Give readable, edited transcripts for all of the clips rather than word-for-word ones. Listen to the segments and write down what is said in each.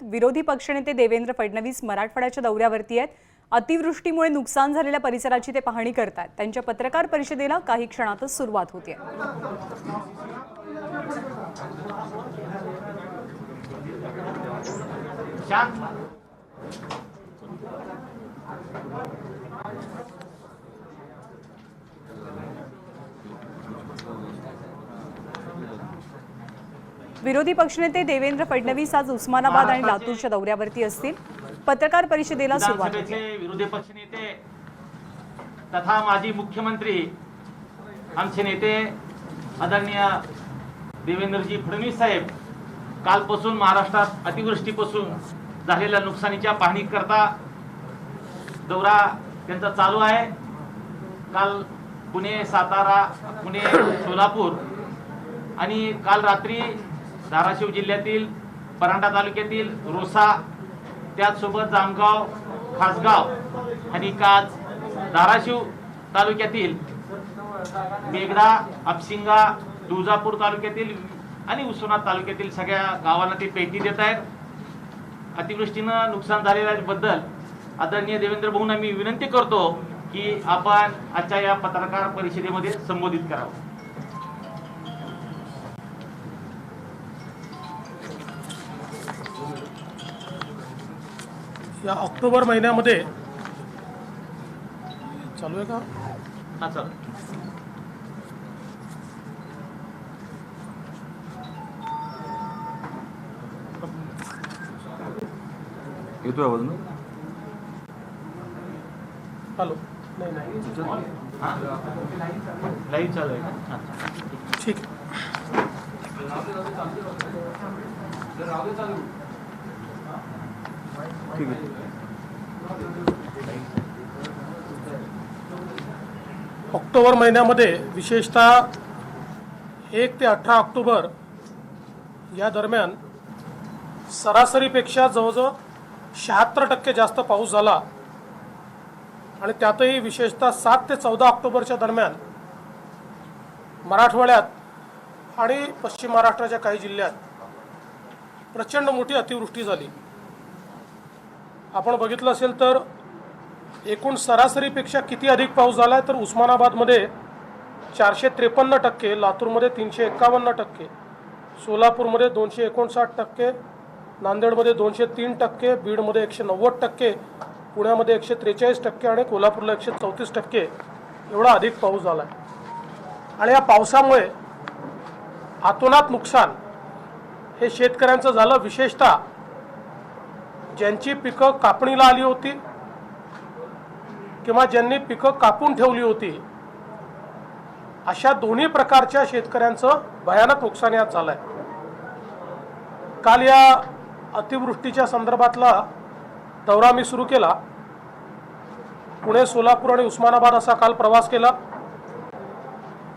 विरोधी पक्षनेते देवेंद्र फडणवीस मराठवाड्याच्या दौऱ्यावरती आहेत। अतिवृष्टीमुळे नुकसान झालेल्या परिसराची ते पाहणी करतात। त्यांच्या पत्रकार परिषदेला काही क्षणातच सुरुवात होते। विरोधी पक्षनेते देवेंद्र फडणवीस आज उस्मानाबाद आणि लातूरच्या दौऱ्यावरती असतील। पत्रकार परिषदेला सुरुवात होते। विरोधी पक्षनेते तथा माजी मुख्यमंत्री आमचे नेते आदरणीय देवेंद्रजी फडणवीस साहेब कालपासून महाराष्ट्रात अतिवृष्टीपासून झालेल्या नुकसानीच्या पाहणी करता दौरा त्यांचा चालू आहे। काल पुणे, सातारा, पुणे, सोलापूर आणि काल रात्री धाराशिव जिल्ह्यातील परांडा तालुक्यातील रोसा, त्याचसोबत जामगाव, खासगाव आणि काल धाराशिव तालुक्यातील बेगडा, अपसिंगा, तुळजापूर तालुक्यातील आणि उस्मानाबाद तालुक्यातील सगळ्या गावांना ते भेटी देत आहेत। अतिवृष्टीनं नुकसान झालेल्याबद्दल आदरणीय देवेंद्र भाऊंना मी विनंती करतो की आपण आजच्या या पत्रकार परिषदेमध्ये संबोधित करावं। या ऑक्टोबर महिन्यामध्ये चालू आहे का? हा सर। येतोय आवाज ना? हॅलो, नाही नाही लाईव्ह चालू आहे का? ठीक ठीक आहे। ऑक्टोबर महिन्यामध्ये विशेषतः 1 ते 18 ऑक्टोबर या दरम्यान सरासरीपेक्षा जवळजवळ 76% जास्त पाऊस झाला आणि त्यातही विशेषतः 7 ते 14 ऑक्टोबरच्या दरम्यान मराठवाड्यात आणि पश्चिम महाराष्ट्राच्या काही जिल्ह्यात प्रचंड मोठी अतिवृष्टी झाली। आपण बघितलं असेल तर एकूण सरासरीपेक्षा किती अधिक पाऊस झाला आहे तर उस्मानाबादमध्ये 453%, लातूरमध्ये 351%, सोलापूरमध्ये 259%, नांदेडमध्ये 203%, बीडमध्ये 190%, पुण्यामध्ये 143% आणि कोल्हापूरला 134% एवढा अधिक पाऊस झाला आहे। आणि या पावसामुळे अतोनात नुकसान हे शेतकऱ्यांचं झालं। विशेषतः ज्यांची पिकं कापणीला आली होती किंवा ज्यांनी पिकं कापून ठेवली होती अशा दोन्ही प्रकारच्या शेतकऱ्यांचं भयानक नुकसान यात झालंय। काल या अतिवृष्टीच्या संदर्भातला दौरा मी सुरू केला। पुणे, सोलापूर आणि उस्मानाबाद असा काल प्रवास केला।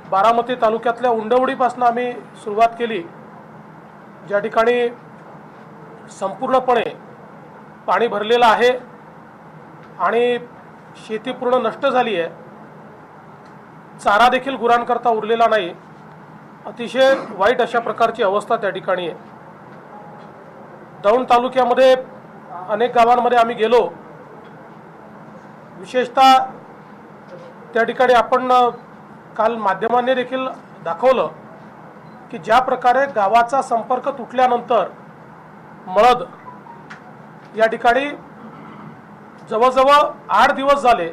बारामती तालुक्यातल्या उंडवडीपासून आम्ही सुरुवात केली, ज्या ठिकाणी संपूर्णपणे पाणी भरलेलं आहे आणि शेती पूर्ण नष्ट झाली आहे। चारा देखील गुरांकरता उरलेला नाही। अतिशय वाईट अशा प्रकारची अवस्था त्या ठिकाणी आहे। दौंड तालुक्यामध्ये अनेक गावांमध्ये आम्ही गेलो। विशेषतः त्या ठिकाणी आपण काल माध्यमांनी देखील दाखवलं की ज्या प्रकारे गावाचा संपर्क तुटल्यानंतर मळद या ठिकाणी जवळजवळ 8 दिवस झाले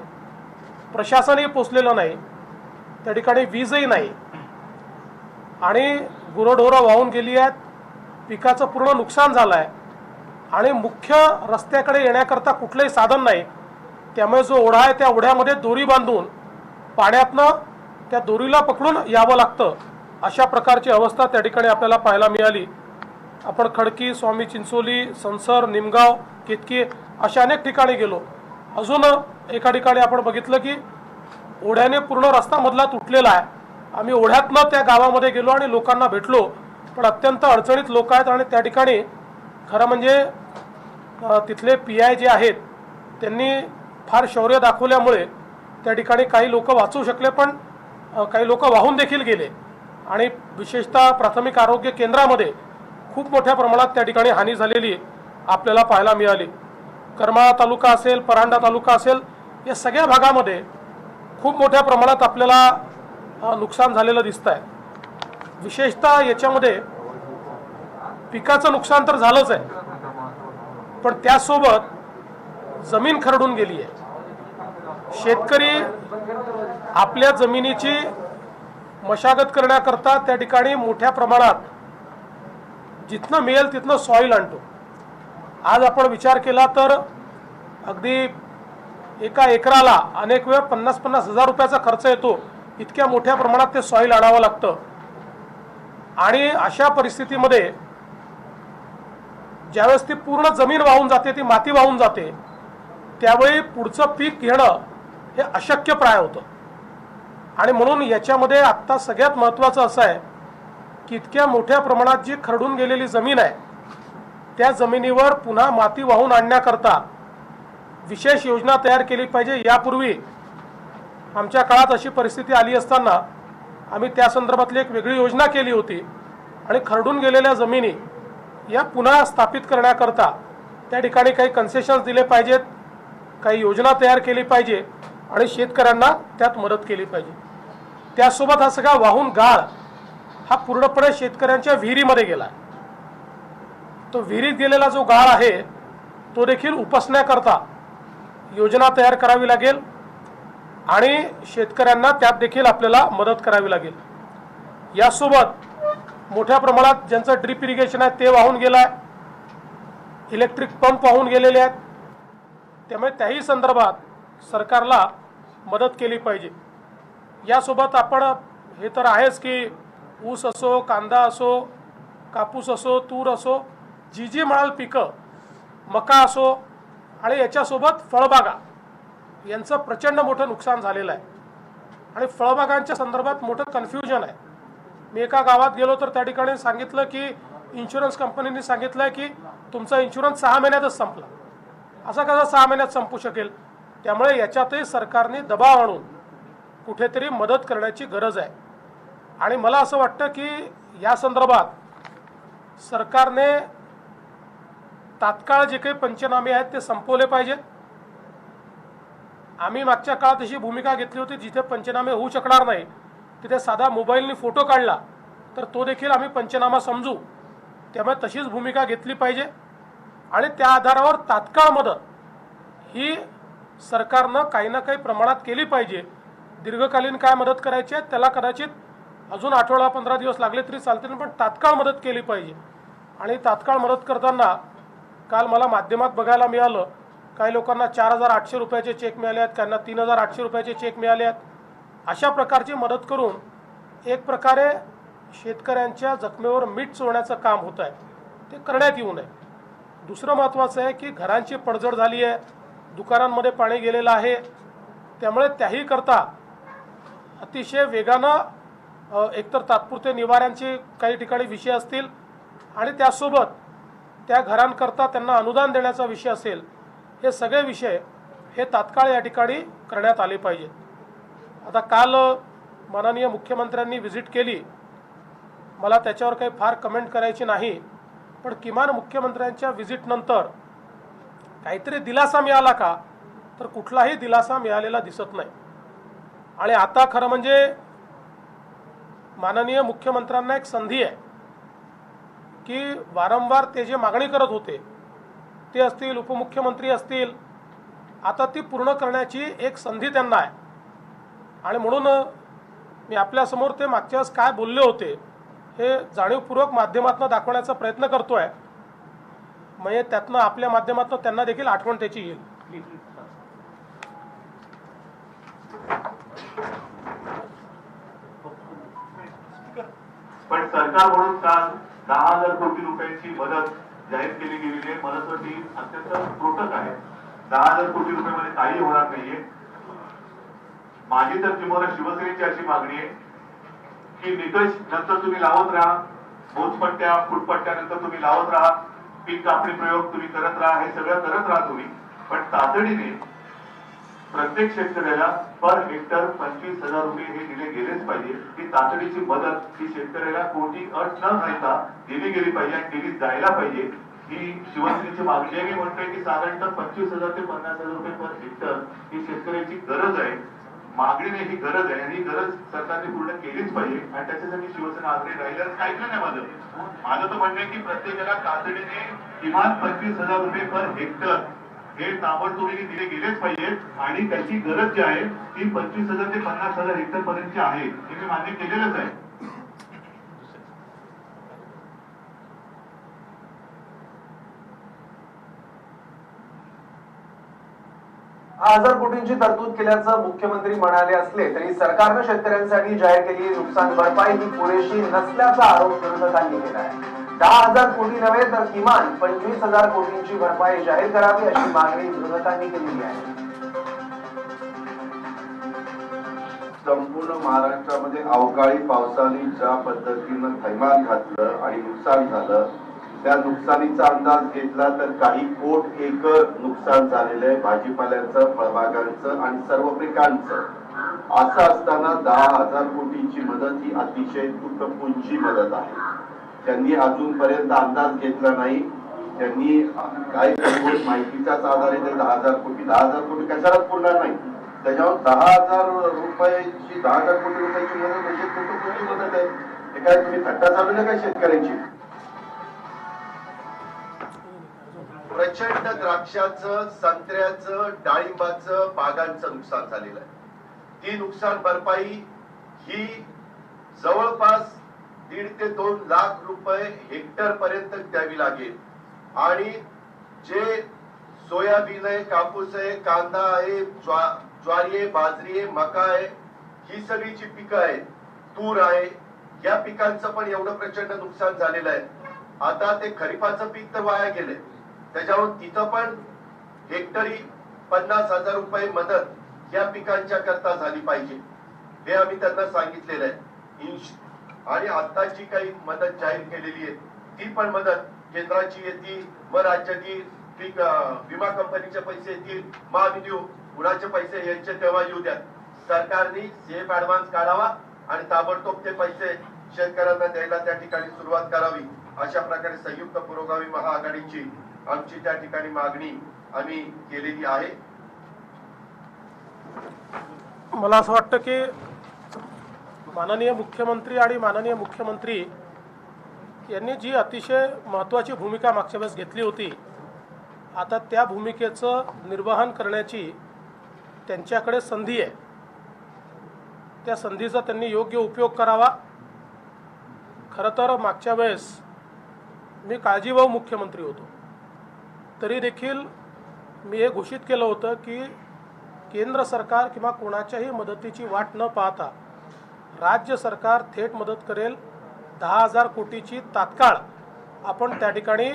प्रशासनही पोचलेलं नाही, त्या ठिकाणी वीजही नाही आणि गुरंढोरं वाहून गेली आहेत। पिकाचं पूर्ण नुकसान झालं आहे आणि मुख्य रस्त्याकडे येण्याकरता कुठलंही साधन नाही। त्यामुळे जो ओढा आहे त्या ओढ्यामध्ये दोरी बांधून पाण्यातनं त्या दोरीला पकडून यावं लागतं। अशा प्रकारची अवस्था त्या ठिकाणी आपल्याला पाहायला मिळाली। आपण खडकी, स्वामी चिंचोली, संसर, निमगाव, केतकी अशा अनेक ठिकाणी गेलो। अजून एका ठिकाणी आपण बघितलं की ओढ्याने पूर्ण रस्ता मधला तुटलेला आहे। आम्ही ओढ्यातनं त्या गावामध्ये गेलो आणि लोकांना भेटलो, पण अत्यंत अडचणीत लोक आहेत आणि त्या ठिकाणी खरं म्हणजे तिथले PI जे आहेत त्यांनी फार शौर्य दाखवल्यामुळे त्या ठिकाणी काही लोक वाचू शकले, पण काही लोक वाहून देखील गेले आणि विशेषतः प्राथमिक आरोग्य केंद्रामध्ये खूप मोठ्या प्रमाणात त्या ठिकाणी हानी झालेली आहे। आपल्याला पाहायला मिळाली. करमाळा तालुका असेल, परांडा तालुका असेल, या सगळ्या भागामध्ये खूप मोठ्या प्रमाणात आपल्याला नुकसान झालेलं दिसत आहे. विशेषतः याच्यामध्ये पिकाचं नुकसान तर झालंच आहे, पण त्यासोबत जमीन खरडून गेली आहे. शेतकरी आपल्या जमिनीची मशागत करण्याकरता त्या ठिकाणी मोठ्या प्रमाणात जिथनं मिळेल तिथनं सॉईल आणतो. आज आपण विचार केला तर अगदी एका एकराला अनेक वेळा 50-50 हजार रुपयाचा खर्च येतो. इतक्या मोठ्या प्रमाणात ते सॉईल आणावं लागतं. आणि अशा परिस्थितीमध्ये ज्यावेळेस ती पूर्ण जमीन वाहून जाते, ती माती वाहून जाते, त्यावेळी पुढचं पीक घेणं हे अशक्यप्राय होतं. आणि म्हणून याच्यामध्ये आत्ता सगळ्यात महत्त्वाचं असं आहे की इतक्या मोठ्या प्रमाणात जी खरडून गेलेली जमीन आहे त्या जमिनीवर पुन्हा माती वाहून आणण्याकरता विशेष योजना तयार केली पाहिजे. यापूर्वी आमच्या काळात अशी परिस्थिती आली असताना आम्ही त्या संदर्भातली एक वेगळी योजना केली होती आणि खरडून गेलेल्या जमिनी या पुन्हा स्थापित करण्याकरता त्या ठिकाणी काही कन्सेशन्स दिले पाहिजेत, काही योजना तयार केली पाहिजे आणि शेतकऱ्यांना त्यात मदत केली पाहिजे. त्यासोबत हा सगळा वाहून गाळ हा पूर्णपणे शेतकऱ्यांच्या विहिरीमध्ये गेला. तो विहिरीत गेलेला जो गाळ आहे तो देखील उपसण्याकरता योजना तयार करावी लागेल आणि शेतकऱ्यांना त्यात देखील आपल्याला मदत करावी लागेल. यासोबत मोठ्या प्रमाणात ज्यांचं ड्रिप इरिगेशन आहे ते वाहून गेलं आहे, इलेक्ट्रिक पंप वाहून गेलेले आहेत. त्यामुळे त्याही संदर्भात सरकारला मदत केली पाहिजे. यासोबत आपण हे तर आहेच की ऊस असो, कांदा असो, कापूस असो, तूर असो, जी जी म्हणाल पिकं, मका असो आणि याच्यासोबत फळबागा यांचं प्रचंड मोठं नुकसान झालेलं आहे. आणि फळबागांच्या संदर्भात मोठं कन्फ्युजन आहे. मी एका गावात गेलो तर त्या ठिकाणी सांगितलं की इन्शुरन्स कंपनीने सांगितलं आहे की तुमचा इन्शुरन्स 6 महिन्यातच संपला. असा कसा 6 महिन्यात संपू शकेल? त्यामुळे याच्यातही सरकारने दबाव आणून कुठेतरी मदत करण्याची गरज आहे. आणि मला असं वाटतं की या संदर्भात सरकारने तात्काळ जे काही पंचनामे आहेत ते संपवले पाहिजेत. आम्ही मागच्या काळात अशी भूमिका घेतली होती जिथे पंचनामे होऊ शकणार नाही तिथे साधा मोबाईलने फोटो काढला तर तो देखील आम्ही पंचनामा समजू. त्यामुळे तशीच भूमिका घेतली पाहिजे आणि त्या आधारावर तात्काळ मदत ही सरकारनं काही ना काही प्रमाणात केली पाहिजे. दीर्घकालीन काय मदत करायची आहे त्याला कदाचित अजून आठवडा 15 दिवस लागले तरी चालतील, पण तात्काळ मदत केली पाहिजे. आणि तात्काळ मदत करताना काल मला माध्यमात बघायला मिळालं काही लोकांना 4,800 रुपयाचे चेक मिळाले आहेत, काहींना 3,800 रुपयाचे चेक मिळाले आहेत. अशा प्रकारची मदत करून एक प्रकारे शेतकऱ्यांच्या जखमेवर मीठ चोळण्याचं काम होत आहे, ते करण्यात येऊ नये. दुसरं महत्त्वाचं आहे की घरांची पडझड झाली आहे, दुकानांमध्ये पाणी गेलेलं आहे. त्यामुळे त्याही करता अतिशय वेगानं एकतर तात्पुरते निवाऱ्यांचे काही ठिकाणी विषय असतील आणि त्यासोबत त्या घरांकरता त्यांना अनुदान देण्याचा विषय असेल, हे सगळे विषय हे तात्काळ या ठिकाणी करण्यात आले पाहिजेत. आता काल माननीय मुख्यमंत्र्यांनी व्हिजिट केली, मला त्याच्यावर काही फार कमेंट करायची नाही, पण किमान मुख्यमंत्र्यांच्या व्हिजिटनंतर काहीतरी दिलासा मिळाला का तर कुठलाही दिलासा मिळालेला दिसत नाही. आणि आता खरं म्हणजे माननीय मुख्यमंत्र्यांना एक संधी आहे की वारंवार ते जे मागणी करत होते ते असतील, उपमुख्यमंत्री असतील, आता ती पूर्ण करण्याची एक संधी त्यांना आहे. आणि म्हणून मी आपल्यासमोर ते मागच्या वेळेस काय बोलले होते हे जाणीवपूर्वक माध्यमातून दाखवण्याचा प्रयत्न करतो आहे, म्हणजे त्यातनं आपल्या माध्यमातून त्यांना देखील आठवण त्याची येईल. पण सरकार म्हणून काल 10,000 कोटी रुपयांची मदत जाहीर केली गेलेली आहे. मला ती अत्यंत त्रुटक आहे. 10,000 कोटी रुपयामध्ये काही होणार नाहीये. माझी तर किंवा शिवसेनेची अशी मागणी आहे की निकष नंतर तुम्ही लावत राहा, मोजपट्ट्या फुटपट्ट्या नंतर तुम्ही लावत राहा, पीक कापणी प्रयोग तुम्ही करत राहा, हे सगळं करत राहा तुम्ही, पण तातडीने प्रत्येक शेतकऱ्याला पर हेक्टर 25,000 रुपये हे दिले गेलेच पाहिजे. ही तातडीची मदत ही शेतकऱ्याला कोणती अट न घालता दिली गेली पाहिजे आणि दिली जायला पाहिजे. ही शिवसेनेची मागणी आहे. मी म्हणतोय की साधारणतः 25,000 ते 50,000 रुपये पर हेक्टर ही शेतकऱ्याची गरज आहे, मागणी नाही, ही गरज आहे आणि ही गरज सरकारने पूर्ण केलीच पाहिजे आणि त्याच्यासाठी शिवसेना आग्रही राहिली. ऐकलं नाही माझं तर म्हणणं आहे की प्रत्येकाला तातडीने किमान 25,000 रुपये पर हेक्टर हे ताबडतोबीने दिले गेलेच पाहिजेत आणि त्याची गरज जी आहे ती 25,000 ते 50,000 हेक्टर पर्यंतची आहे, हे मी मान्य केलेलंच आहे. 1000 कोटींची तरतूद केल्याचं मुख्यमंत्री म्हणाले असले तरी सरकारनं शेतकऱ्यांसाठी जाहीर केलेली नुकसान भरपाई ही पुरेशी नसल्याचा आरोप विरोधकांनी केला आहे. 10,000 कोटी नव्हे तर किमान 25,000 कोटींची भरपाई जाहीर करावी अशी मागणी विरोधकांनी केलेली आहे. संपूर्ण महाराष्ट्रामध्ये अवकाळी पावसाने ज्या पद्धतीनं थैमान घातलं आणि नुकसान झालं, त्या नुकसानीचा अंदाज घेतला तर काही कोट एकर नुकसान झालेलं आहे भाजीपाल्याचं, फळबागांचं आणि सर्व पिकांचं. असं असताना 10,000 कोटीची मदत ही अतिशय तुटपुंजी मदत आहे. त्यांनी अजूनपर्यंत अंदाज घेतला नाही. त्यांनी काही माहितीच्याच आधारे ते 10,000 कोटी कशालाच पुरणार नाही. त्याच्यावर 10,000 रुपयाची 10,000 कोटी रुपयाची मदत म्हणजे तुटपुंजी मदत आहे. हे काय तुम्ही थट्टा चालू नये काय शेतकऱ्यांची? प्रचंड द्राक्षाचं, संत्र्याचं, डाळिंबाचं, बागांचं नुकसान झालेलं आहे. ती नुकसान भरपाई ही जवळपास 1.5 ते 2 लाख रुपये हेक्टर पर्यंत द्यावी लागेल आणि जे सोयाबीन आहे, कापूस आहे, कांदा आहे, ज्वारी आहे, बाजरी आहे, मका आहे, ही सगळी जी पिकं आहेत, तूर आहे, या पिकांचं पण एवढं प्रचंड नुकसान झालेलं आहे. आता ते खरीपाचं पीक तर वाया गेले, त्याच्यावर तिथं पण हेक्टरी 50,000 रुपये मदत या पिकांच्या करता झाली पाहिजे, हे आम्ही त्यांना सांगितलेलं आहे. आणि आता जी काही मदत जाहीर केलेली आहे ती पण मदत केंद्राची येतील, मग राज्यातील पीक विमा कंपनीचे पैसे येतील, मग आम्ही देऊ. कुणाचे पैसे यांचे तेव्हा येऊ द्या. सरकारने सेफ ऍडव्हान्स काढावा आणि ताबडतोब ते पैसे शेतकऱ्यांना द्यायला त्या ठिकाणी सुरुवात करावी. अशा प्रकारे संयुक्त पुरोगामी महाआघाडीची आमची त्या ठिकाणी मागणी आम्ही केलेली आहे. मला असं वाटतं की माननीय मुख्यमंत्री आणि माननीय मुख्यमंत्री यांनी जी अतिशय महत्त्वाची भूमिका मागच्या वेळेस घेतली होती, आता त्या भूमिकेचं निर्वहन करण्याची त्यांच्याकडे संधी आहे. त्या संधीचा त्यांनी योग्य उपयोग करावा. खरं तर मागच्या वेळेस मी काळजीवाहू मुख्यमंत्री होतो, तरी देखील मी हे घोषित केलं होतं की केंद्र सरकार किंवा कोणाच्याही मदतीची वाट न पाहता राज्य सरकार थेट मदत करेल. 10,000 कोटीची तात्काळ आपण त्या ठिकाणी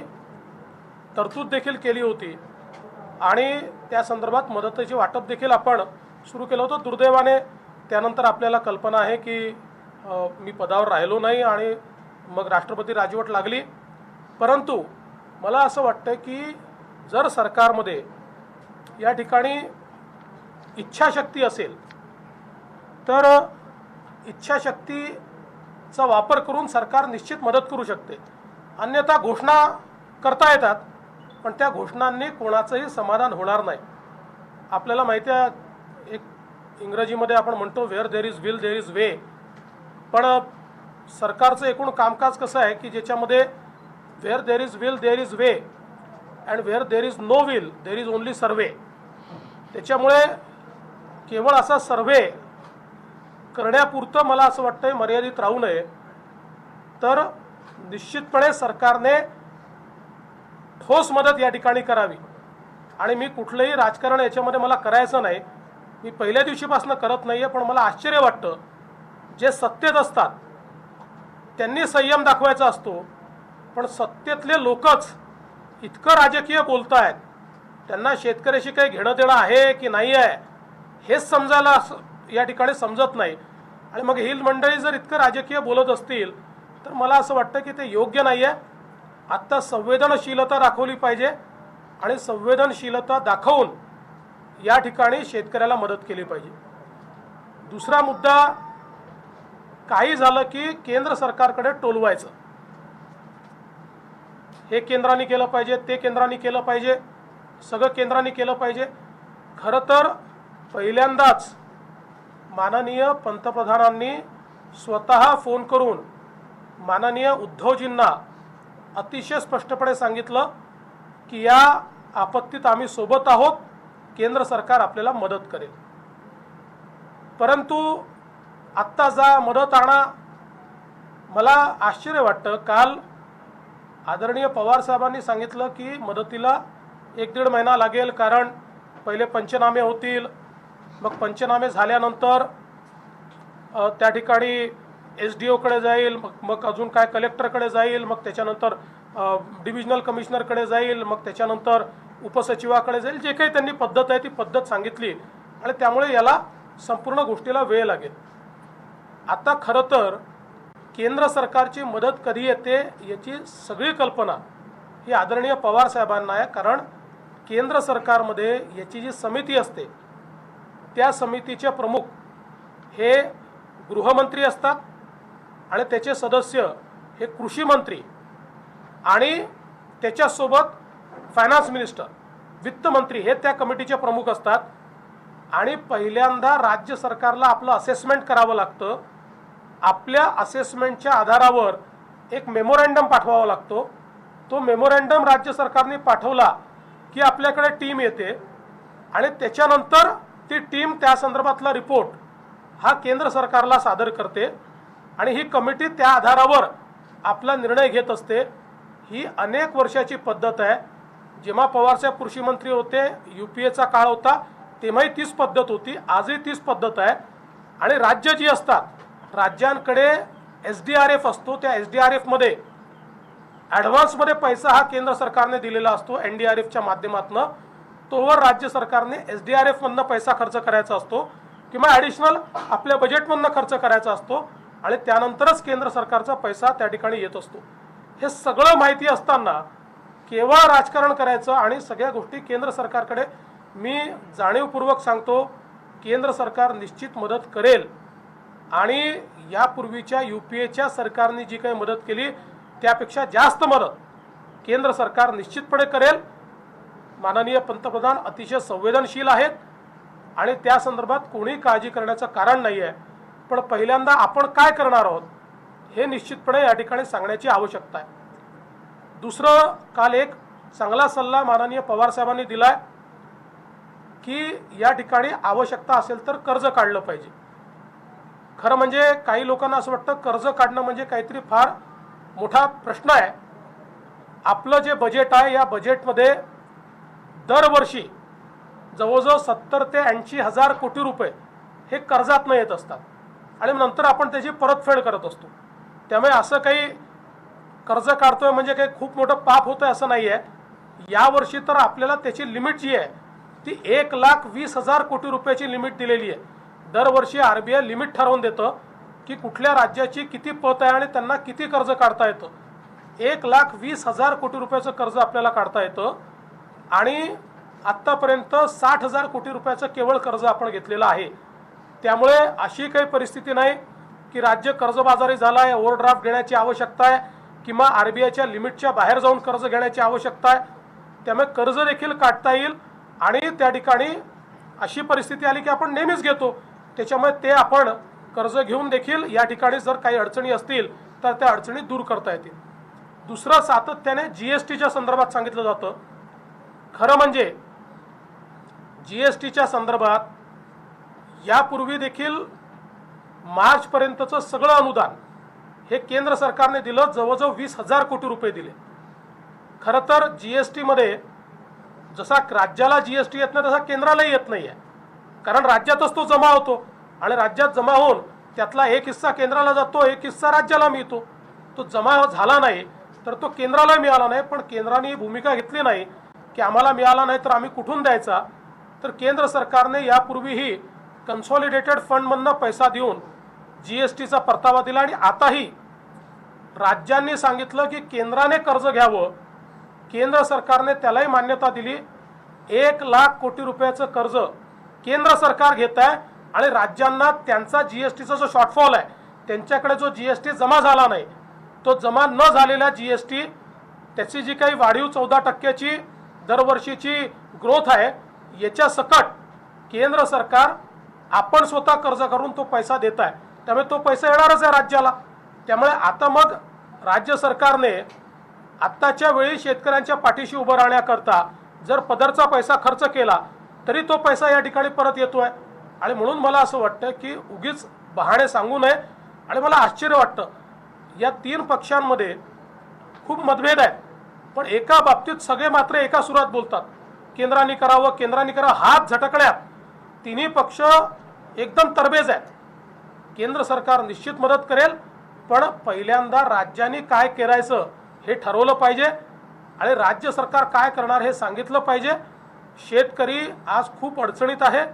तरतूद देखील केली होती आणि त्या संदर्भात मदतीचे वाटप देखील आपण सुरू केलं होतं. दुर्दैवाने त्यानंतर आपल्याला कल्पना आहे की मी पदावर राहिलो नाही आणि मग राष्ट्रपती राजवट लागली. परंतु मला असं वाटतं की जर सरकारमध्ये या ठिकाणी इच्छाशक्ती असेल तर इच्छाशक्तीचा वापर करून सरकार निश्चित मदत करू शकते. अन्यथा घोषणा करता येतात, पण त्या घोषणांनी कोणाचंही समाधान होणार नाही. आपल्याला माहिती आहे, एक इंग्रजीमध्ये आपण म्हणतो where there is will there is way. पण सरकारचं एकूण कामकाज कसं आहे की ज्याच्यामध्ये where there is will there is way and where there is no will there is only survey. त्याच्यामुळे केवळ असा सर्वे करण्यापुरतं मला असं वाटतं मर्यादित राहू नये, तर निश्चितपणे सरकारने ठोस मदत या ठिकाणी करावी. आणि मी कुठलंही राजकारण याच्यामध्ये मला करायचं नाही, मी पहिल्या दिवशीपासून करत नाही आहे. पण मला आश्चर्य वाटतं जे सत्तेत असतात त्यांनी संयम दाखवायचा असतो, पण सत्तेतले लोकच इतकं राजकीय बोलत आहेत, त्यांना शेतकऱ्याशी काही घेणं देणं आहे की नाही आहे हेच समजायला या ठिकाणी समजत नाही. आणि मग ही मंडळी जर इतकं राजकीय बोलत असतील तर मला असं वाटतं की ते योग्य नाही आहे. आत्ता संवेदनशीलता दाखवली पाहिजे आणि संवेदनशीलता दाखवून या ठिकाणी शेतकऱ्याला मदत केली पाहिजे. दुसरा मुद्दा, काही झालं की केंद्र सरकारकडे टोलवायचं, हे केंद्राने केलं पाहिजे, ते केंद्राने केलं पाहिजे, सगळं केंद्राने केलं पाहिजे. खरं तर पहिल्यांदाच माननीय पंतप्रधानांनी स्वतः फोन करून माननीय उद्धवजींना अतिशय स्पष्टपणे सांगितलं की या आपत्तीत आम्ही सोबत आहोत, केंद्र सरकार आपल्याला मदत करेल. परंतु आत्ता जा मदत आणा. मला आश्चर्य वाटतं, काल आदरणीय पवार साहेबांनी सांगितलं की मदतीला 1-1.5 महिना लागेल, कारण पहिले पंचनामे होतील, मग पंचनामे झाल्यानंतर त्या ठिकाणी SDOकडे जाईल, मग अजून काय कलेक्टरकडे जाईल, मग त्याच्यानंतर डिव्हिजनल कमिशनरकडे जाईल, मग त्याच्यानंतर उपसचिवाकडे जाईल. जे काही त्यांनी पद्धत आहे ती पद्धत सांगितली आणि त्यामुळे याला संपूर्ण गोष्टीला वेळ लागेल. आता खरं तर केंद्र सरकारची मदत कधी येते याची सगळी कल्पना ही आदरणीय पवार साहेबांना आहे, कारण केंद्र सरकारमध्ये याची जी समिती असते त्या समितीचे प्रमुख हे गृहमंत्री असतात आणि त्याचे सदस्य हे कृषी मंत्री आणि त्याच्यासोबत फायनान्स मिनिस्टर, वित्तमंत्री हे त्या कमिटीचे प्रमुख असतात. आणि पहिल्यांदा राज्य सरकारला आपलं असेसमेंट करावं लागतं. आपल्या असेसमेंटच्या आधारावर एक मेमोरँडम पाठवावा लागतो. तो मेमोरँडम राज्य सरकारने पाठवला की आपल्याकडे टीम येते आणि त्याच्यानंतर ती टीम त्या संदर्भातला रिपोर्ट हा केंद्र सरकारला सादर करते आणि ही कमिटी त्या आधारावर आपला निर्णय घेत असते. ही अनेक वर्षाची पद्धत आहे. जेव्हा पवारसाहेब कृषी मंत्री होते, UPAचा काळ होता, तेव्हाही तीच पद्धत होती, आजही तीच पद्धत आहे. आणि राज्य जी असतात, राज्यांकडे SDRF असतो, त्या SDRFमध्ये ॲडव्हान्समध्ये पैसा हा केंद्र सरकारने दिलेला असतो NDRFच्या माध्यमातून. तोवर राज्य सरकारने SDRFमधनं पैसा खर्च करायचा असतो किंवा ॲडिशनल आपल्या बजेटमधनं खर्च करायचा असतो आणि त्यानंतरच केंद्र सरकारचा पैसा त्या ठिकाणी येत असतो. हे सगळं माहिती असताना केवळ राजकारण करायचं आणि सगळ्या गोष्टी केंद्र सरकारकडे. मी जाणीवपूर्वक सांगतो, केंद्र सरकार निश्चित मदत करेल आणि यापूर्वीच्या UPAच्या सरकारने जी काही मदत केली त्यापेक्षा जास्त मदत केंद्र सरकार निश्चितपणे करेल. माननीय पंतप्रधान अतिशय संवेदनशील आहेत आणि त्या संदर्भात कोणी काळजी करण्याचं कारण नाही आहे. पण पहिल्यांदा आपण काय करणार आहोत हे निश्चितपणे या ठिकाणी सांगण्याची आवश्यकता आहे. दुसरं, काल एक चांगला सल्ला माननीय पवार साहेबांनी दिलाय की या ठिकाणी आवश्यकता असेल तर कर्ज काढलं पाहिजे. खरं म्हणजे काही लोकांना असं वाटतं कर्ज काढणं म्हणजे काहीतरी फार मोठा प्रश्न आहे. आपलं जे बजेट आहे या बजेटमध्ये दरवर्षी जवळजवळ 70 ते 80 हजार कोटी रुपये हे कर्जातनं येत असतात आणि नंतर आपण त्याची परतफेड करत असतो. त्यामुळे असं काही कर्ज काढतोय म्हणजे काही खूप मोठं पाप होतं असं नाही आहे. यावर्षी तर आपल्याला त्याची लिमिट जी आहे ती 1,20,000 कोटी रुपयाची लिमिट दिलेली आहे. दरवर्षी RBI लिमिट ठरवून देतं की कुठल्या राज्याची किती पत आहे आणि त्यांना किती कर्ज काढता येतं. 1,20,000 कोटी रुपयाचं कर्ज आपल्याला काढता येतं आणि आत्तापर्यंत 60,000 कोटी रुपयाचं केवळ कर्ज आपण घेतलेलं आहे. त्यामुळे अशी काही परिस्थिती नाही की राज्य कर्जबाजारी झाला आहे, ओव्हरड्राफ्ट घेण्याची आवश्यकता आहे किंवा RBIच्या लिमिटच्या बाहेर जाऊन कर्ज घेण्याची आवश्यकता आहे. त्यामुळे कर्ज देखील काढता येईल आणि त्या ठिकाणी अशी परिस्थिती आली की आपण नेहमीच घेतो, त्याच्यामुळे ते आपण कर्ज घेऊन देखील या ठिकाणी जर काही अडचणी असतील तर त्या अडचणी दूर करता येतील. दुसरं, सातत्याने GSTच्या संदर्भात सांगितलं जातं. खरं म्हणजे GSTच्या संदर्भात यापूर्वी देखील मार्चपर्यंतचं सगळं अनुदान हे केंद्र सरकारने दिलं, जवळजवळ 20,000 कोटी रुपये दिले. खरं तर GSTमध्ये जसा राज्याला GST येत नाही तसा केंद्रालाही येत नाही आहे, कारण राज्यातच तो जमा होतो आणि राज्यात जमा होऊन त्यातला एक हिस्सा केंद्राला जातो, एक हिस्सा राज्याला मिळतो. तो जमा झाला नाही तर तो केंद्राला मिळाला नाही. पण केंद्राने ही भूमिका घेतली नाही की आम्हाला मिळाला नाही तर आम्ही कुठून द्यायचा. तर केंद्र सरकारने यापूर्वीही कन्सॉलिडेटेड फंडमधनं पैसा देऊन GSTचा परतावा दिला आणि आताही राज्यांनी सांगितलं की केंद्राने कर्ज घ्यावं. केंद्र सरकारने त्यालाही मान्यता दिली. 1,00,000 कोटी रुपयाचं कर्ज केंद्र सरकार घेत आहे आणि राज्यांना त्यांचा GSTचा जो शॉर्टफॉल आहे, त्यांच्याकडे जो GST जमा झाला नाही, तो जमा न झालेला GST त्याची जी काही वाढीव 14% दरवर्षीची ग्रोथ आहे याच्या सकट केंद्र सरकार आपण स्वतः कर्ज करून तो पैसा देत आहे, त्यामुळे तो पैसा येणारच आहे राज्याला. त्यामुळे आता मग राज्य सरकारने आत्ताच्या वेळी शेतकऱ्यांच्या पाठीशी उभं राहण्याकरता जर पदरचा पैसा खर्च केला तरी तो पैसा या ठिकाणी परत येतोय. आणि म्हणून मला असं वाटतं की उगीच बहाणे सांगू नये. आणि मला आश्चर्य वाटतं या 3 पक्षांमध्ये खूप मतभेद आहेत, पण एका बाबतीत सगळे मात्र एका सुरात बोलतात, केंद्राने करावं, केंद्राने करावं. हात झटकण्यात तिन्ही पक्ष एकदम तरबेज आहेत. केंद्र सरकार निश्चित मदत करेल, पण पहिल्यांदा राज्यांनी काय करायचं हे ठरवलं पाहिजे आणि राज्य सरकार काय करणार हे सांगितलं पाहिजे. शेतकरी आज खूप अडचणीत आहे.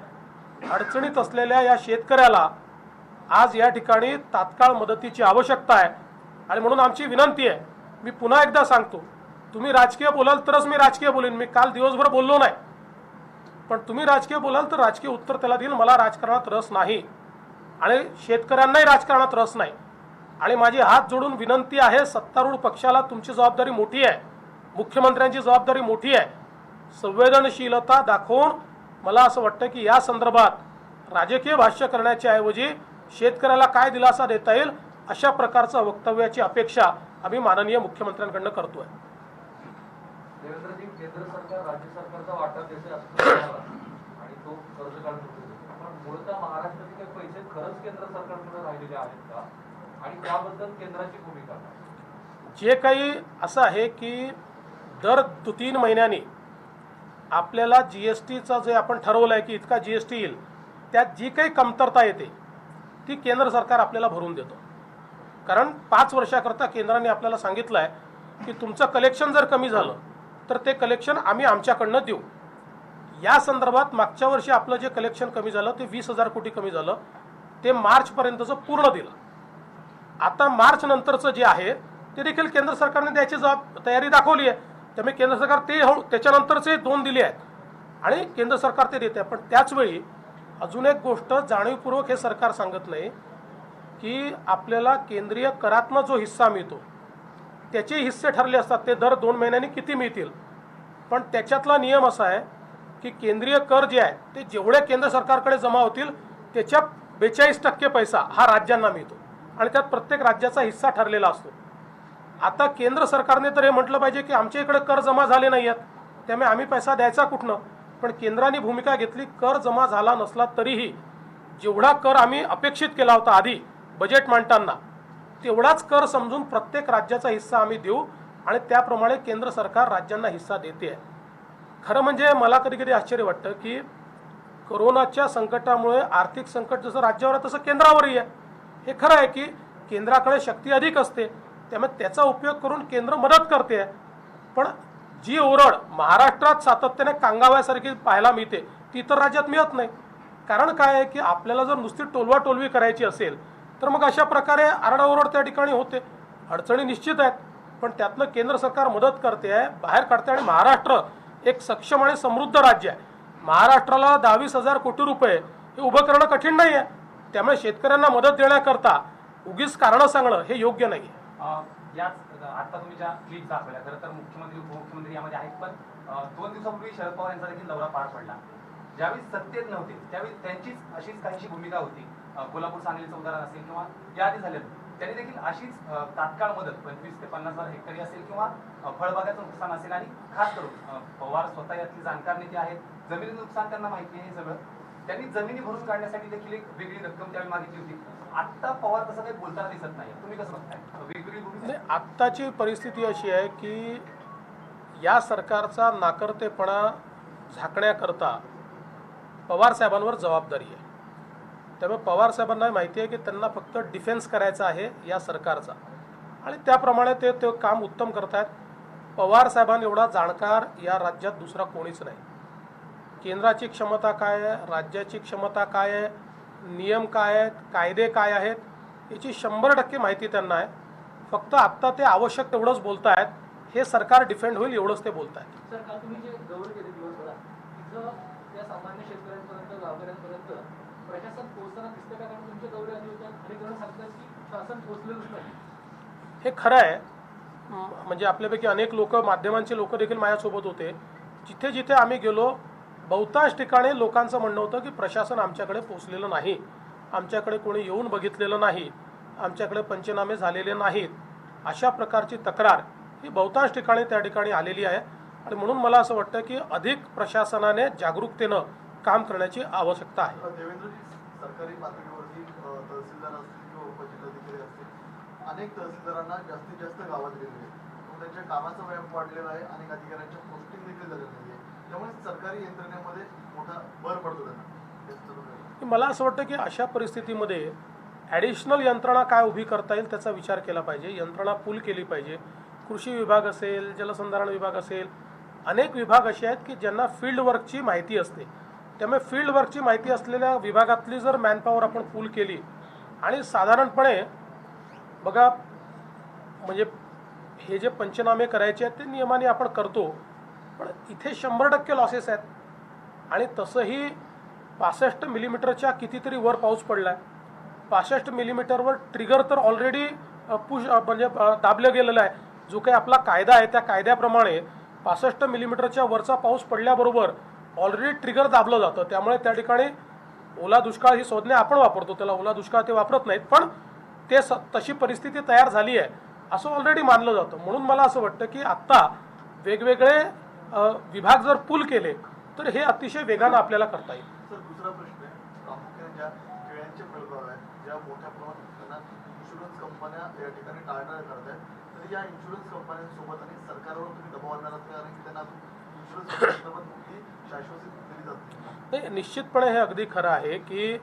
अडचणीत असलेल्या या शेतकऱ्याला आज या ठिकाणी तात्काळ मदतीची आवश्यकता आहे. आणि म्हणून आमची विनंती आहे, मी पुन्हा एकदा सांगतो, तुम्ही राजकीय बोलाल तरच मी राजकीय बोलेन. मी काल दिवसभर बोललो नाही, पण तुम्ही राजकीय बोलाल तर राजकीय उत्तर त्याला देईल. मला राजकारणात रस नाही आणि शेतकऱ्यांनाही राजकारणात रस नाही. आणि माझी हात जोडून विनंती आहे, सत्तारूढ पक्षाला तुमची जबाबदारी मोठी आहे, मुख्यमंत्र्यांची जबाबदारी मोठी आहे. संवेदनशीलता दाखवून मला असं वाटतं की या संदर्भात राजकीय भाष्य करण्याच्या ऐवजी शेतकऱ्याला काय दिलासा देता येईल अशा प्रकारचं वक्तव्याची अपेक्षा आम्ही माननीय मुख्यमंत्र्यांकडनं करतोय. देवेंद्रजी, केंद्र सरकार राज्य सरकारचा वाटा देते असं म्हणाला आणि तो कर्ज काढून पण मूळतः महाराष्ट्राचे काही पैसे खरंच केंद्र सरकारकडे राहिलेले आहेत का आणि त्याबद्दल केंद्राची भूमिका? जे काही असं आहे की दर 3 महिन्यांनी आपल्याला GSTचा जे आपण ठरवलं आहे की इतका GST येईल, त्यात जी काही कमतरता येते ती केंद्र सरकार आपल्याला भरून देतो. कारण 5 वर्षाकरता केंद्राने आपल्याला सांगितलं आहे की तुमचं कलेक्शन जर कमी झालं तर ते कलेक्शन आम्ही आमच्याकडनं देऊ. या संदर्भात मागच्या वर्षी आपलं जे कलेक्शन कमी झालं ते 20,000 कोटी कमी झालं, ते मार्चपर्यंतचं पूर्ण दिलं. आता मार्च नंतरचं जे आहे ते देखील केंद्र सरकारने द्यायची तयारी दाखवली आहे. त्यामुळे केंद्र सरकार ते त्याच्यानंतरचे 2 दिले आहेत आणि केंद्र सरकार ते देते. पण त्याचवेळी अजून एक गोष्ट जाणीवपूर्वक हे सरकार सांगत नाही की आपल्याला केंद्रीय करातनं जो हिस्सा मिळतो त्याचे हिस्से ठरले असतात, ते दर 2 महिन्यांनी किती मिळतील. पण त्याच्यातला नियम असा आहे की केंद्रीय कर जे आहे ते जेवढे केंद्र सरकारकडे जमा होतील त्याच्या 42% पैसा हा राज्यांना मिळतो आणि त्यात प्रत्येक राज्याचा हिस्सा ठरलेला असतो. आता केंद्र सरकारने तर हे म्हटलं पाहिजे की आमच्या इकडे कर जमा झाले नाही आहेत, त्यामुळे आम्ही पैसा द्यायचा कुठनं. पण केंद्राने भूमिका घेतली, कर जमा झाला नसला तरीही जेवढा कर आम्ही अपेक्षित केला होता आधी बजेट मांडताना तेवढाच कर समजून प्रत्येक राज्याचा हिस्सा आम्ही देऊ आणि त्याप्रमाणे केंद्र सरकार राज्यांना हिस्सा देते आहे. खरं म्हणजे मला कधी कधी आश्चर्य वाटतं की कोरोनाच्या संकटामुळे आर्थिक संकट जसं राज्यावर आहे तसं केंद्रावरही आहे. हे खरं आहे की केंद्राकडे शक्ती अधिक असते, त्यामुळे त्याचा उपयोग करून केंद्र मदत करते. पण जी ओरड महाराष्ट्रात सातत्याने कांगाव्यासारखी पाहायला मिळते ती इतर राज्यात मिळत नाही. कारण काय आहे की आपल्याला जर नुसती टोलवाटोलवी करायची असेल तर मग अशा प्रकारे आरडाओरड त्या ठिकाणी होते. अडचणी निश्चित आहेत, पण त्यातनं केंद्र सरकार मदत करते आहे, बाहेर काढते. आणि महाराष्ट्र एक सक्षम आणि समृद्ध राज्य आहे. महाराष्ट्राला 22,000 कोटी रुपये हे उभं करणं कठीण नाही आहे. त्यामुळे शेतकऱ्यांना मदत देण्याकरता उगीच कारणं सांगणं हे योग्य नाही आहे. याच आता तुम्ही ज्या क्लिप दाखवल्या, खरं तर मुख्यमंत्री उपमुख्यमंत्री यामध्ये आहेत, पण 2 दिवसापूर्वी शरद पवार यांचा देखील दौरा पार पडला. ज्यावेळी सत्तेत नव्हते त्यावेळी त्यांचीच अशीच काहीशी भूमिका होती. कोल्हापूर सांगलीचं उदाहरण असेल किंवा याआधी झालेलं, त्यांनी देखील अशीच तात्काळ मदत 25 ते 50,000 हेक्टरी असेल किंवा फळबागाचं नुकसान असेल आणि खास करून पवार स्वतः यातली जाणकार नेते आहेत, जमिनीचं नुकसान त्यांना माहिती आहे. हे सगळं त्यांनी जमिनी भरून काढण्यासाठी देखील एक वेगळी रक्कम त्यावेळी मागितली होती. आता पवार तसं काही बोलताना दिसत नाही. तुम्ही कसं बघताय? वेगवेगळी भूमिका. आत्ताची परिस्थिती अशी आहे की या सरकारचा नाकर्तेपणा झाकण्याकरता पवार साहेबांवर जबाबदारी आहे. त्यामुळे पवार साहेबांना माहिती आहे की त्यांना फक्त डिफेन्स करायचा आहे या सरकारचा आणि त्याप्रमाणे ते काम उत्तम करत आहेत. पवार साहेबांना एवढा जाणकार या राज्यात दुसरा कोणीच नाही. केंद्राची क्षमता काय आहे, राज्याची क्षमता काय आहे, नियम काय आहेत, कायदे काय आहेत याची 100% माहिती त्यांना आहे. फक्त आत्ता ते आवश्यक तेवढंच बोलत आहेत, हे सरकार डिफेंड होईल एवढंच ते बोलत आहेत. सर, काल तुम्ही जे दौरे केले दिवसभरात तिथं त्या सामान्य शेतकऱ्यांपर्यंत गावकऱ्यांपर्यंत प्रशासन पोहोचताना दिसतं का? कारण तुमचे दौरे आले होते आणि जण सांगतात की शासन पोहोचलेलंच नाही. हे खरं आहे, म्हणजे आपल्यापैकी अनेक लोक, माध्यमांचे लोक देखील माझ्यासोबत होते. जिथे जिथे आम्ही गेलो बहुतांश ठिकाणी लोकांचं म्हणणं होतं की प्रशासन आमच्याकडे पोचलेलं नाही, आमच्याकडे कोणी येऊन बघितलेलं नाही, आमच्याकडे पंचनामे झालेले नाहीत. अशा प्रकारची तक्रार ही बहुतांश ठिकाणी त्या ठिकाणी आलेली आहे. आणि म्हणून मला असं वाटतं की अधिक प्रशासनाने जागरूकतेनं काम करण्याची आवश्यकता आहे. देवेंद्रजी, सरकारी पातळीवरती तहसीलदार असतील किंवा उपजिल्हाधिकारी असतील, अनेक तहसीलदारांना जास्तीत जास्त गावात गेलेले आहेत. त्यांच्या कामाचा व्याप वाढलेला आहे, अनेक अधिकाऱ्यांच्या पोस्टिंग देखील झालेली आहे. त्यामुळे सरकारी यंत्रणेमध्ये मोठा भर पडतो त्यांना. मला असं वाटतं की अशा परिस्थितीमध्ये ॲडिशनल यंत्रणा काय उभी करता येईल त्याचा विचार केला पाहिजे. यंत्रणा पूल केली पाहिजे. कृषी विभाग असेल, जलसंधारण विभाग असेल, अनेक विभाग असे आहेत की ज्यांना फील्ड वर्कची माहिती असते. त्यामुळे फील्ड वर्कची माहिती असलेल्या विभागातली जर मॅनपॉवर आपण पूल केली आणि साधारणपणे बघा, म्हणजे हे जे पंचनामे करायचे आहेत ते नियमाने आपण करतो, पण इथे 100% लॉसेस आहेत. आणि तसंही 65 मिलीमीटरच्या कितीतरी वर पाऊस पडला आहे. 65 मिलीमीटरवर ट्रिगर तर ऑलरेडी म्हणजे दाबलं गेलेलं आहे. जो काही आपला कायदा आहे त्या कायद्याप्रमाणे 65 मिलीमीटरच्या वरचा पाऊस पडल्याबरोबर ऑलरेडी ट्रिगर दाबलं जातं. त्यामुळे त्या ठिकाणी ओला दुष्काळ ही संज्ञा आपण वापरतो, त्याला ओला दुष्काळ ते वापरत नाहीत, पण ते तशी परिस्थिती तयार झाली आहे असं ऑलरेडी मानलं जातं. म्हणून मला असं वाटतं की आत्ता वेगवेगळे विभाग जर पूल केले तर हे अतिशय वेगानं आपल्याला करता येईल. सर, दुसरा प्रश्न आहे, प्रामुख्याने ज्या खेळ्यांचे प्रभाव आहेत, ज्या मोठ्या प्रमाणात त्यांना इन्शुरन्स कंपन्या या ठिकाणी टाळटाळ करत आहेत, तर या इन्शुरन्स कंपन्यांसोबत आणि सरकारवर तुम्ही दबाव आणणार आहात, कारण की त्यांना इन्शुरन्स कंपन्यांसोबत कुठली शाश्वती दिली जाते? नाही, निश्चितपणे हे अगदी खरं आहे की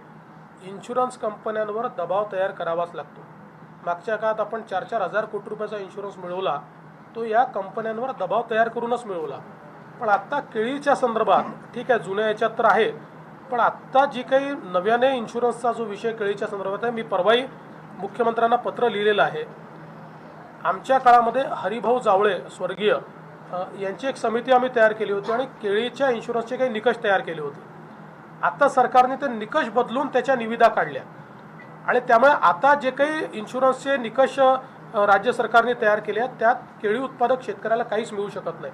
इन्शुरन्स कंपन्यांवर दबाव तयार करावाच लागतो. मागच्या काळात आपण 4-4 हजार कोटी रुपयाचा इन्शुरन्स मिळवला, तो या कंपन्यांवर दबाव तयार करूनच मिळवला. पण आत्ता केळीच्या संदर्भात ठीक आहे, जुन्या याच्यात तर आहे, पण आत्ता जी काही नव्याने इन्शुरन्सचा जो विषय केळीच्या संदर्भात आहे, मी परवाही मुख्यमंत्र्यांना पत्र लिहिलेलं आहे. आमच्या काळामध्ये हरिभाऊ जावळे स्वर्गीय यांची एक समिती आम्ही तयार केली होती आणि केळीच्या इन्शुरन्सचे काही निकष तयार केले होते. आता सरकारने ते निकष बदलून त्याच्या निविदा काढल्या आणि त्यामुळे आता जे काही इन्शुरन्सचे निकष राज्य सरकारने तयार केले आहेत त्यात केळी उत्पादक शेतकऱ्याला काहीच मिळू शकत नाही.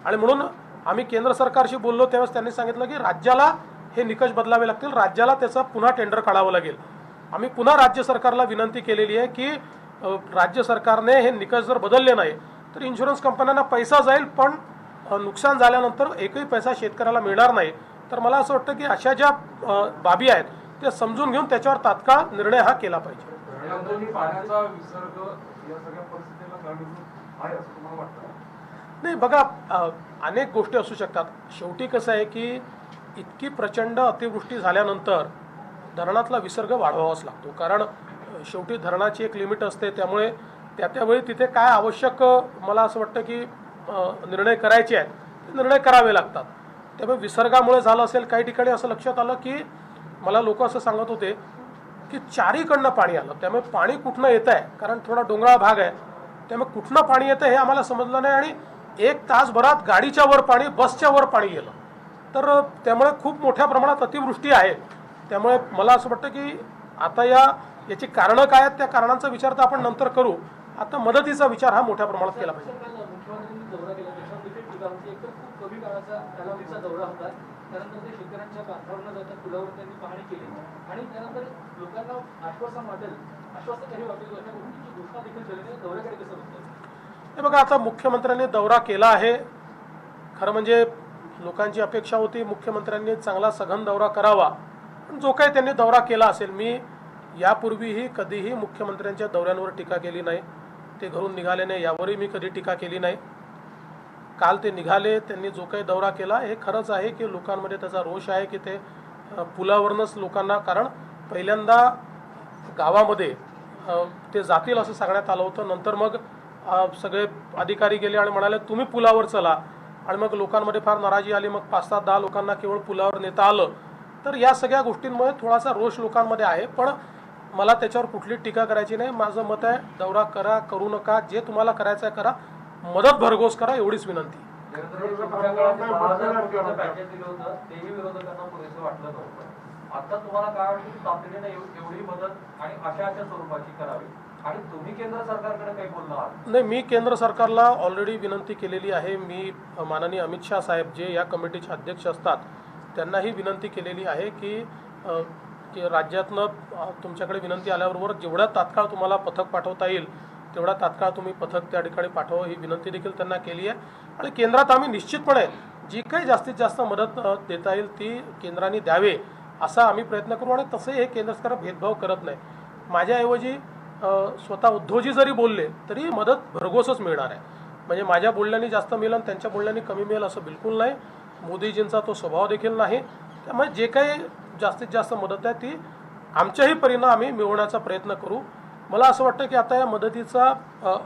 आणि म्हणून आम्ही केंद्र सरकारशी बोललो त्यावेळेस त्यांनी सांगितलं की राज्याला हे निकष बदलावे लागतील, राज्याला त्याचं पुन्हा टेंडर काढावं लागेल. आम्ही पुन्हा राज्य सरकारला विनंती केलेली आहे की राज्य सरकारने हे निकष जर बदलले नाही तर इन्शुरन्स कंपन्यांना पैसा जाईल, पण नुकसान झाल्यानंतर एकही पैसा शेतकऱ्याला मिळणार नाही. तर मला असं वाटतं की अशा ज्या बाबी आहेत त्या समजून घेऊन त्याच्यावर तात्काळ निर्णय हा केला पाहिजे. पाण्याचा विसर्ग या सगळ्या परिस्थितीला कारणीभूत आहे असं तुम्हाला वाटतं? नाही, बघा, अनेक गोष्टी असू शकतात. शेवटी कसं आहे की इतकी प्रचंड अतिवृष्टी झाल्यानंतर धरणातला विसर्ग वाढवावाच लागतो, कारण शेवटी धरणाची एक लिमिट असते. त्यामुळे त्यावेळी तिथे काय आवश्यक मला असं वाटतं की निर्णय करायचे आहेत ते निर्णय करावे लागतात. त्यामुळे विसर्गामुळे झालं असेल. काही ठिकाणी असं लक्षात आलं की मला लोक असं सांगत होते की चारीकडनं पाणी आलं, त्यामुळे पाणी कुठनं येतं आहे, कारण थोडा डोंगराळ भाग आहे, त्यामुळे कुठनं पाणी येतं हे आम्हाला समजलं नाही आणि 1 तासभरात गाडीच्या वर पाणी, बसच्या वर पाणी गेलं. तर त्यामुळे खूप मोठ्या प्रमाणात अतिवृष्टी आहे. त्यामुळे मला असं वाटतं की आता याची कारणं काय आहेत त्या कारणांचा विचार तर आपण नंतर करू. आता मदतीचा विचार हा मोठ्या प्रमाणात केला पाहिजे. मुख्यमंत्र्यांनी दौरा केला, त्याच्यावर देखील टीका होती. एकतर खूप कमी काळाचा कालावधीचा दौरा होता. त्यानंतर ते शेतकऱ्यांच्या बांधावर न जाता पुलावर त्यांनी पाहणी केली आणि त्यानंतर लोकांना आश्वासन वाटेल, आश्वासनकारी वाटेल अशा गोष्टीची घोषणा देखील केली. दौऱ्याकडे कसं होतं? हे बघा, आता मुख्यमंत्र्यांनी दौरा केला आहे. खरं म्हणजे लोकांची अपेक्षा होती मुख्यमंत्र्यांनी चांगला सघन दौरा करावा, पण जो काही त्यांनी दौरा केला असेल, मी यापूर्वीही कधीही मुख्यमंत्र्यांच्या दौऱ्यांवर टीका केली नाही. ते घरून निघाले नाही यावरही मी कधी टीका केली नाही. काल ते निघाले, त्यांनी जो काही दौरा केला हे खरंच आहे की लोकांमध्ये त्याचा रोष आहे की ते पुलावरूनच लोकांना, कारण पहिल्यांदा गावामध्ये ते जातील असं सांगण्यात आलं होतं, नंतर मग सगळे अधिकारी गेले आणि म्हणाले तुम्ही पुलावर चला, आणि मग लोकांमध्ये फार नाराजी आली. मग 5-10 लोकांना केवळ पुलावर नेता आलं. तर या सगळ्या गोष्टींमुळे थोडासा रोष लोकांमध्ये आहे, पण मला त्याच्यावर कुठली टीका करायची नाही. माझं मत आहे दौरा करा, करू नका, जे तुम्हाला करायचं आहे करा, मदत भरघोस करा, एवढीच विनंती. पॅकेज दिलं होतं तेही विरोधकांना पुरेसं वाटलं नव्हतं. आता तुम्हाला काय वाटतं की तातडीने एवढी मदत आणि अशा स्वरूपाची करावी? आणि तुम्ही केंद्र सरकारकडे काही बोललो आहात? नाही, मी केंद्र सरकारला ऑलरेडी विनंती केलेली आहे. मी माननीय अमित शाह साहेब जे या कमिटीचे अध्यक्ष असतात त्यांनाही विनंती केलेली आहे की राज्यातनं तुमच्याकडे विनंती आल्याबरोबर जेवढ्या तात्काळ तुम्हाला पथक पाठवता येईल तेवढा तात्काळ तुम्ही पथक त्या ठिकाणी पाठवा, ही विनंती देखील त्यांना केली आहे. आणि केंद्रात आम्ही निश्चितपणे जी काही जास्तीत जास्त मदत देता येईल ती केंद्राने द्यावे असा आम्ही प्रयत्न करू. आणि तसे हे केंद्र सरकार भेदभाव करत नाही. माझ्याऐवजी स्वतः उद्धवजी जरी बोलले तरी मदत भरघोसच मिळणार आहे. म्हणजे माझ्या बोलण्याने जास्त मिळेल आणि त्यांच्या बोलण्याने कमी मिळेल असं बिलकुल नाही. मोदीजींचा तो स्वभाव देखील नाही. त्यामुळे जे काही जास्तीत जास्त मदत आहे ती आमच्याही परीनं आम्ही मिळवण्याचा प्रयत्न करू. मला असं वाटतं की आता या मदतीचा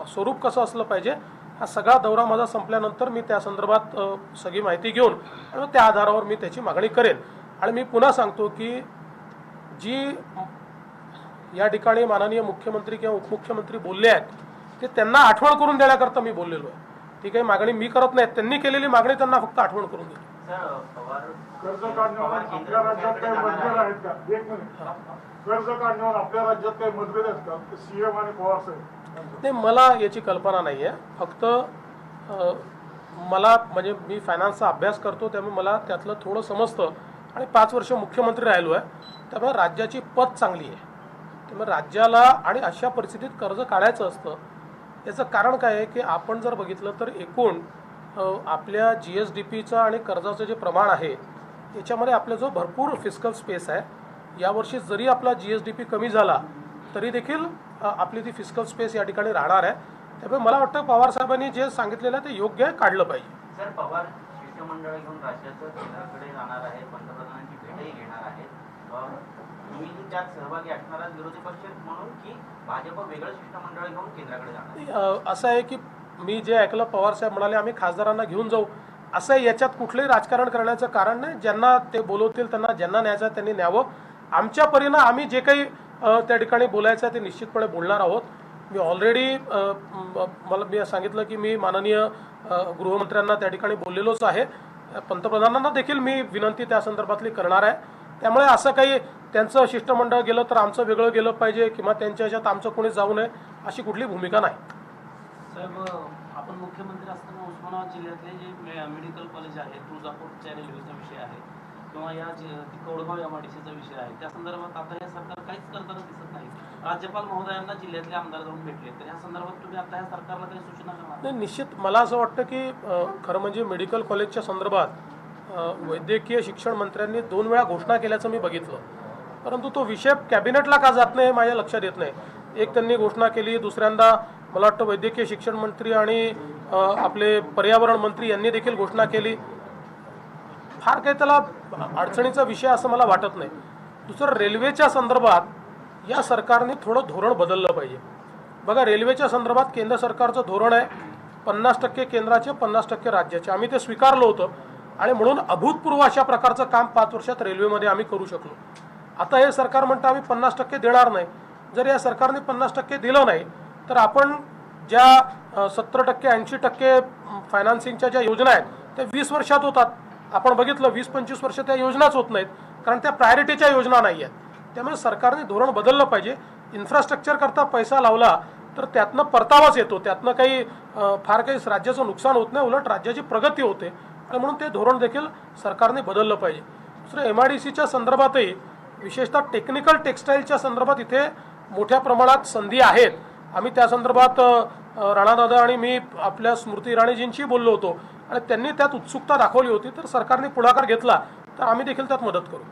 स्वरूप कसं असलं पाहिजे, हा सगळा दौरा माझा संपल्यानंतर मी त्या संदर्भात सगळी माहिती घेऊन आणि त्या आधारावर मी त्याची मागणी करेन. आणि मी पुन्हा सांगतो की जी या ठिकाणी माननीय मुख्यमंत्री किंवा उपमुख्यमंत्री बोलले आहेत ते त्यांना आठवण करून देण्याकरता मी बोललेलो आहे. ती काही मागणी मी करत नाही, त्यांनी केलेली मागणी त्यांना फक्त आठवण करून देतो. कर्ज काढण्यावर आपल्या राज्यात काही मतभेद आहेत का? एक मिनिट, कर्ज काढण्यावर आपल्या राज्यात काही मतभेद आहेत का सीएम आणि पवार साहेब? नाही, मला याची कल्पना नाही आहे. फक्त मला म्हणजे मी फायनान्सचा अभ्यास करतो त्यामुळे मला त्यातलं थोडं समजतं आणि 5 वर्ष मुख्यमंत्री राहिलो आहे. त्यामुळे राज्याची पत चांगली आहे. त्यामुळे राज्याला आणि अशा परिस्थितीत कर्ज काढायचं असतं. याचं कारण काय आहे की आपण जर बघितलं तर एकूण आपल्या GSDPचं आणि कर्जाचं जे प्रमाण आहे याच्यामध्ये आपला जो भरपूर फिस्कल स्पेस आहे. यावर्षी जरी आपला GSDP कमी झाला तरी देखील आपली ती फिस्कल स्पेस या ठिकाणी राहणार आहे. त्यामुळे मला वाटतं पवार साहेबांनी जे सांगितलेलं आहे ते योग्य आहे, काढलं पाहिजे. सर, पवार शिष्टमंडळ घेऊन राज्याचं केंद्राकडे जाणार आहे, पंतप्रधानांची भेटही घेणार आहे. तुम्ही त्यात सहभागी असणारा विरोधी पक्ष म्हणून की भाजप वेगळं शिष्टमंडळ घेऊन केंद्राकडे जाणार? असं आहे की मी जे ऐकलं पवार साहेब म्हणाले आम्ही खासदारांना घेऊन जाऊ, असं याच्यात कुठलंही राजकारण करण्याचं कारण नाही. ज्यांना ते बोलवतील त्यांना ज्यांना न्यायचं आहे त्यांनी न्यावं. आमच्या परीनं आम्ही जे काही त्या ठिकाणी बोलायचं आहे ते निश्चितपणे बोलणार आहोत. मी ऑलरेडी मी सांगितलं की मी माननीय गृहमंत्र्यांना त्या ठिकाणी बोललेलोच आहे. पंतप्रधानांना देखील मी विनंती त्या संदर्भातली करणार आहे. त्यामुळे असं काही त्यांचं शिष्टमंडळ गेलं तर आमचं वेगळं गेलं पाहिजे किंवा त्यांच्या ह्याच्यात आमचं कोणी जाऊ नये अशी कुठली भूमिका नाही. साहेब, आपण मुख्यमंत्री असताना उस्मानाबाद जिल्ह्यातले जे मेडिकल कॉलेज आहे, तुळजापूरच्या रेल्वेचा विषय आहे किंवा या कौडगाव MIDCचा विषय आहे, त्या संदर्भात आता हे सरकार काहीच करताना दिसत नाही. राज्यपाल महोदयांना जिल्ह्यातले आमदार जाऊन भेटले, तर या संदर्भात तुम्ही आता या सरकारला काही सूचना करणार? नाही, निश्चित मला असं वाटतं की खरं म्हणजे मेडिकल कॉलेजच्या संदर्भात वैद्यकीय शिक्षण मंत्र्यांनी 2 वेळा घोषणा केल्याचं मी बघितलं, परंतु तो विषय कॅबिनेटला का जात नाही माझ्या लक्षात येत नाही. एक त्यांनी घोषणा केली, दुसऱ्यांदा मला वाटतं वैद्यकीय शिक्षण मंत्री आणि आपले पर्यावरण मंत्री यांनी देखील घोषणा केली. फार काही त्याला अडचणीचा विषय असं मला वाटत नाही. दुसरं, रेल्वेच्या संदर्भात या सरकारने थोडं धोरण बदललं पाहिजे. बघा, रेल्वेच्या संदर्भात केंद्र सरकारचं धोरण आहे 50% केंद्राचे 50% राज्याचे. आम्ही ते स्वीकारलं होतं आणि म्हणून अभूतपूर्व अशा प्रकारचं काम 5 वर्षात रेल्वेमध्ये आम्ही करू शकलो. आता हे सरकार म्हणतं आम्ही 50% देणार नाही. जर या सरकारने 50% दिलं नाही तर आपण ज्या 70% 80% फायनान्सिंगच्या ज्या योजना आहेत त्या 20 वर्षात होतात. आपण बघितलं 20-25 वर्ष त्या योजनाच होत नाहीत कारण त्या प्रायोरिटीच्या योजना नाही आहेत. त्यामुळे सरकारने धोरण बदललं पाहिजे. इन्फ्रास्ट्रक्चर करता पैसा लावला तर त्यातनं परतावाच येतो, त्यातनं काही फार काही राज्याचं नुकसान होत नाही, उलट राज्याची प्रगती होते. आणि म्हणून ते धोरण देखील सरकारने बदललं पाहिजे. दुसरं, MIDCच्या संदर्भातही विशेषतः टेक्निकल टेक्स्टाईलच्या संदर्भात इथे मोठ्या प्रमाणात संधी आहेत. आम्ही त्या संदर्भात राणादादा आणि मी आपल्या स्मृती इराणीजींशी बोललो होतो आणि त्यांनी त्यात उत्सुकता दाखवली होती. तर सरकारने पुढाकार घेतला तर आम्ही देखील त्यात मदत करू.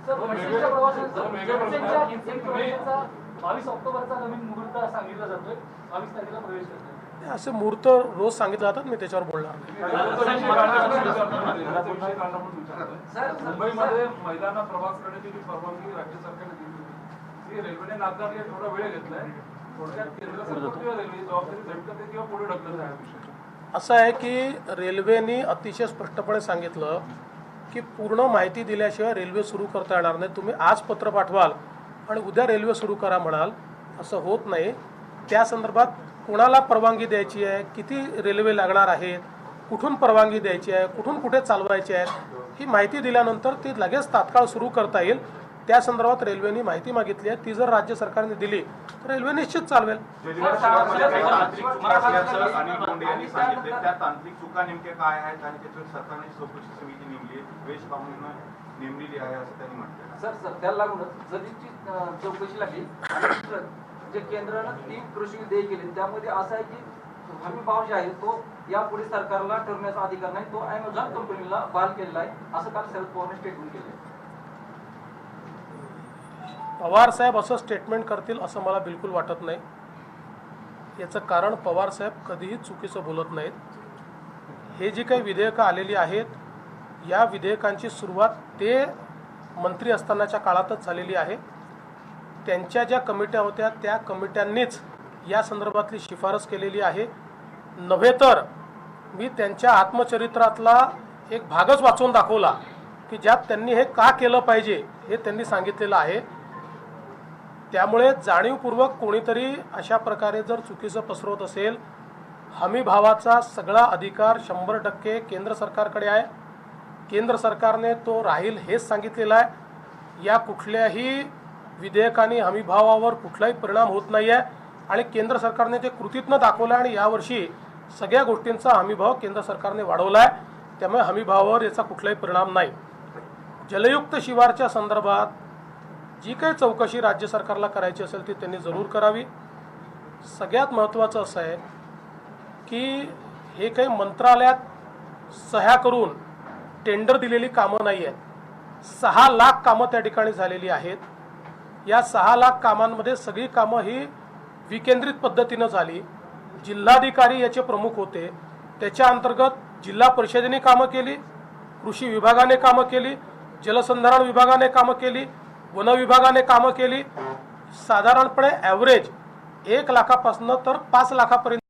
22 ऑक्टोबरचा नवीन मुहूर्त सांगितला जातोय, 22 तारखेला प्रवेश करतोय. असे मुहूर्त रोज सांगितले जातात, मी त्याच्यावर बोलणार नाही. मुंबईमध्ये महिलांना प्रवास करण्याची जी परवानगी राज्य सरकारने दिली होती ती रेल्वेने नाकारली. थोडा वेळ घेतलाय. थोडक्यात केंद्र सरकार किंवा रेल्वे जबाबदारी झटकते किंवा पुढे ढकलत आहे. असं आहे की रेल्वेने अतिशय स्पष्टपणे सांगितलं की पूर्ण माहिती दिल्याशिवाय रेल्वे सुरू करता येणार नाही. तुम्ही आज पत्र पाठवाल आणि उद्या रेल्वे सुरू करा म्हणाल, असं होत नाही. त्या संदर्भात कोणाला परवानगी द्यायची आहे, किती रेल्वे लागणार आहेत, कुठून परवानगी द्यायची आहे, कुठून कुठे चालवायची आहे, ही माहिती दिल्यानंतर ती लगेच तात्काळ सुरू करता येईल. त्या संदर्भात रेल्वेने माहिती मागितली आहे. ती जर राज्य सरकारने दिली तर रेल्वे निश्चित चालवेल. आणि बोंडे यांनी सांगितले त्या तांत्रिक चुका नेमक्या काय आहेत आणि त्याच्यावर सरकारने चौकशी समिती नेमली आहे, वेश पाहून नेमलेली आहे असं त्यांनी म्हटलं. सर त्याला लागूनच जरीची चौकशी लागली आणि जे केंद्रानं 3 कृषी विधेयक केले त्यामध्ये असं आहे की हमी भाव जे आहे तो यापुढे सरकारला ठरवण्याचा अधिकार नाही, तो अॅमेझॉन कंपनीला बहाल केलेला आहे असं काल शरद पवारने स्टेटमेंट केलं. पवार साहेब असं स्टेटमेंट करतील असं मला बिलकुल वाटत नाही. याचं कारण पवार साहेब कधीही चुकीचं बोलत नाहीत. हे जी काही विधेयकं आलेली आहेत या विधेयकांची सुरुवात ते मंत्री असतानाच्या काळातच झालेली आहे. त्यांच्या ज्या कमिट्या होत्या त्या कमिट्यांनीच या संदर्भातली शिफारस केलेली आहे. नव्हे तर मी त्यांच्या आत्मचरित्रातला एक भागच वाचून दाखवला की ज्यात त्यांनी हे का केलं पाहिजे हे त्यांनी सांगितलेलं आहे. त्यामुळे जाणीवपूर्वक कोणीतरी अशा प्रकारे जर चुकीचं पसरवत असेल, हमी भावाचा सगळा अधिकार 100% केंद्र सरकारकडे आहे. केंद्र सरकारने तो राहील हेच सांगितलेलं आहे. या कुठल्याही विधेयकाने हमी भावावर कुठलाही परिणाम होत नाही आहे आणि केंद्र सरकारने ते कृतीतनं दाखवलं आणि यावर्षी सगळ्या गोष्टींचा हमीभाव केंद्र सरकारने वाढवला आहे. त्यामुळे हमीभावावर याचा कुठलाही परिणाम नाही. जलयुक्त शिवारच्या संदर्भात जी काही चौकशी राज्य सरकारला करायची असेल ती त्यांनी जरूर करावी. सगळ्यात महत्त्वाचं असं आहे की हे काही मंत्रालयात सह्या करून टेंडर दिलेली कामं नाही आहेत. 6 लाख कामं त्या ठिकाणी झालेली आहेत. या 6 लाख कामांमध्ये सगळी कामं ही विकेंद्रित पद्धतीनं झाली. जिल्हाधिकारी याचे प्रमुख होते. त्याच्या अंतर्गत जिल्हा परिषदेने कामं केली, कृषी विभागाने कामं केली, जलसंधारण विभागाने कामं केली, वन विभागाने कामं केली. साधारणपणे ॲव्हरेज 1 लाखापासून तर 5 लाखापर्यंत